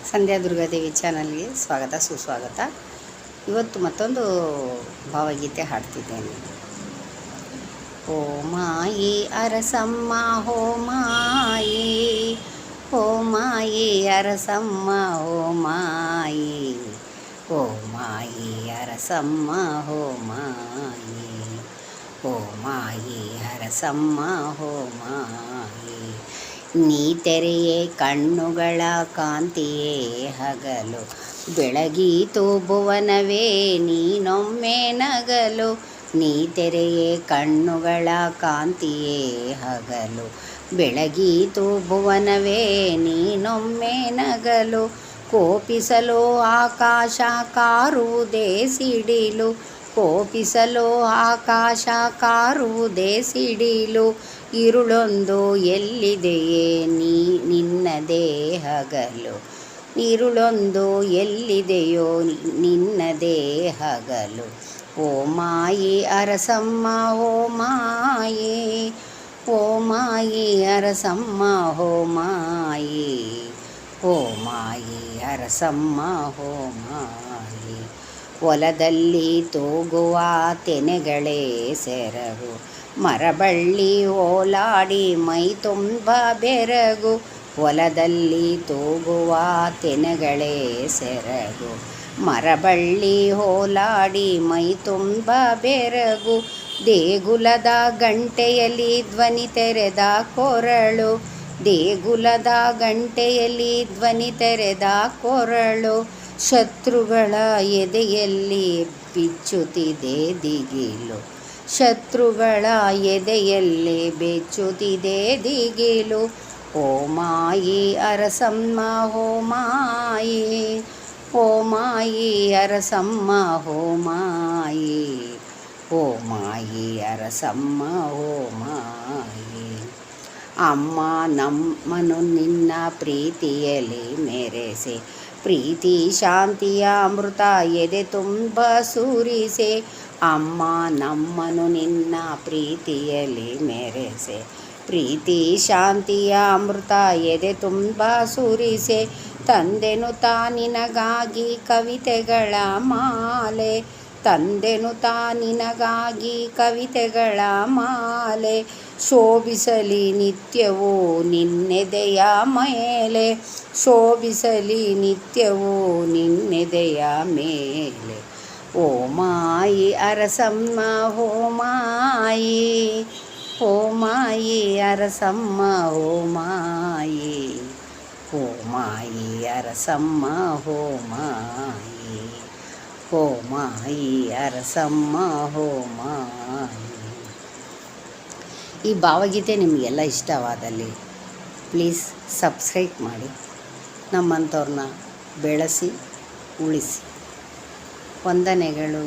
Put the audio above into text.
ಸಂಧ್ಯಾ ದುರ್ಗಾದೇವಿ ಚಾನಲ್ಗೆ ಸ್ವಾಗತ ಸುಸ್ವಾಗತ. ಇವತ್ತು ಮತ್ತೊಂದು ಭಾವಗೀತೆ ಹಾಡ್ತಿದ್ದೇನೆ. ಓ ಮಾಯಿ ಅರಸಮ್ಮ ಹೋ ಮಾಯಿ, ಓ ಮಾಯಿ ಅರಸಮ್ಮ ಹೋ ಮಾಯಿ, ಓ ಮಾಯಿ ಅರಸಮ್ಮ ಹೋ ಮಾಯಿ, ಓ ಮಾಯಿ ಅರಸಮ್ಮ ಹೋ ಮಾಯಿ. ನೀ ತೆರೆಯೇ ಕಣ್ಣುಗಳ ಕಾಂತಿಯೇ ಹಗಲು, ಬೆಳಗೀತು ಭುವನವೇ ನೀನೊಮ್ಮೆ ನಗಲು. ನೀ ತೆರೆಯೇ ಕಣ್ಣುಗಳ ಕಾಂತಿಯೇ ಹಗಲು, ಬೆಳಗೀತು ಭುವನವೇ ನೀನೊಮ್ಮೆ ನಗಲು. ಕೋಪಿಸಲು ಆಕಾಶ ಕಾರುವುದೇ ಸಿಡಿಲು, ಕೋಪಿಸಲು ಆಕಾಶ ಕಾರುವುದೇ ಸಿಡಿಲು. ഇരുಳೊಂದು ಎಲ್ಲಿದೆಯೇ ನಿನ್ನದೇ ಹಗಲು, ഇരുಳೊಂದು ಎಲ್ಲಿದೆಯೋ ನಿನ್ನದೇ ಹಗಲು. ಓ ಮಾಯಿ ಅರಸಮ್ಮ ಓ ಮಾಯಿ, ಓ ಮಾಯಿ ಅರಸಮ್ಮ ಹೋ ಮಾಯಿ, ಓ ಮಾಯಿ ಅರಸಮ್ಮ ಹೋ ಮಾಯಿ. ಹೊಲದಲ್ಲಿ ತೂಗುವ ತೆನೆಗಳೇ ಸೆರಗು, ಮರಬಳ್ಳಿ ಓಲಾಡಿ ಮೈ ತುಂಬ ಬೆರಗು. ಹೊಲದಲ್ಲಿ ತೂಗುವ ತೆನೆಗಳೇ ಸೆರಗು, ಮರಬಳ್ಳಿ ಓಲಾಡಿ ಮೈ ತುಂಬ ಬೆರಗು. ದೇಗುಲದ ಗಂಟೆಯಲ್ಲಿ ಧ್ವನಿ ತೆರೆದ ಕೊರಳು, ದೇಗುಲದ ಗಂಟೆಯಲ್ಲಿ ಧ್ವನಿ ತೆರೆದ ಕೊರಳು. ಶತ್ರುಗಳ ಎದೆಯಲ್ಲಿ ಬಿಚ್ಚುತ್ತಿದೆ ದಿಗಿಲು, ಶತ್ರುಗಳ ಎದೆಯಲ್ಲಿ ಬೆಚ್ಚುತ್ತಿದೆ ದಿಗಿಲು. ಓ ಮಾಯಿ ಅರಸಮ್ಮ ಹೋ ಮಾಯಿ, ಓ ಮಾಯಿ ಅರಸಮ್ಮ ಹೋ ಮಾಯಿ, ಓ ಮಾಯಿ ಅರಸಮ್ಮ ಹೋ ಮಾಯಿ. ಅಮ್ಮ ನಮ್ಮನು ನಿನ್ನ ಪ್ರೀತಿಯಲ್ಲಿ ಮೆರೆಸೆ, ಪ್ರೀತಿ ಶಾಂತಿಯ ಅಮೃತ ಎದೆ ತುಂಬ ಸುರಿಸೆ. ಅಮ್ಮ ನಮ್ಮನು ನಿನ್ನ ಪ್ರೀತಿಯಲ್ಲಿ ಮೆರೆಸೆ, ಪ್ರೀತಿ ಶಾಂತಿಯ ಅಮೃತ ಎದೆ ತುಂಬ ಸುರಿಸೆ. ತಂದೆನು ನಿನಗಾಗಿ ಕವಿತೆಗಳ ಮಾಲೆ, ತಂದೆನು ನಿನಗಾಗಿ ಕವಿತೆಗಳ ಮಾಲೆ. ಶೋಭಿಸಲಿ ನಿತ್ಯವೂ ನಿನ್ನೆದೆಯ ಮೇಲೆ, ಶೋಭಿಸಲಿ ನಿತ್ಯವೂ ನಿನ್ನೆದೆಯ ಮೇಲೆ. ಓ ಮಾಯಿ ಅರಸಮ್ಮ ಹೋ ಮಾಯಿ, ಓ ಮಾಯಿ ಅರಸಮ್ಮ ಹೋ ಮಾಯಿ, ಓ ಮಾಯಿ ಅರಸಮ್ಮ ಹೋ ಮಾಯಿ, ಓ ಮಾಯಿ ಅರಸಮ್ಮ ಹೋ ಮಾಯಿ. ಈ ಭಾವಗೀತೆ ನಿಮಗೆಲ್ಲ ಇಷ್ಟವಾದಲ್ಲಿ ಪ್ಲೀಸ್ ಸಬ್ಸ್ಕ್ರೈಬ್ ಮಾಡಿ, ನಮ್ಮಂಥವ್ರನ್ನ ಬೆಳೆಸಿ ಉಳಿಸಿ. ವಂದನೆಗಳು.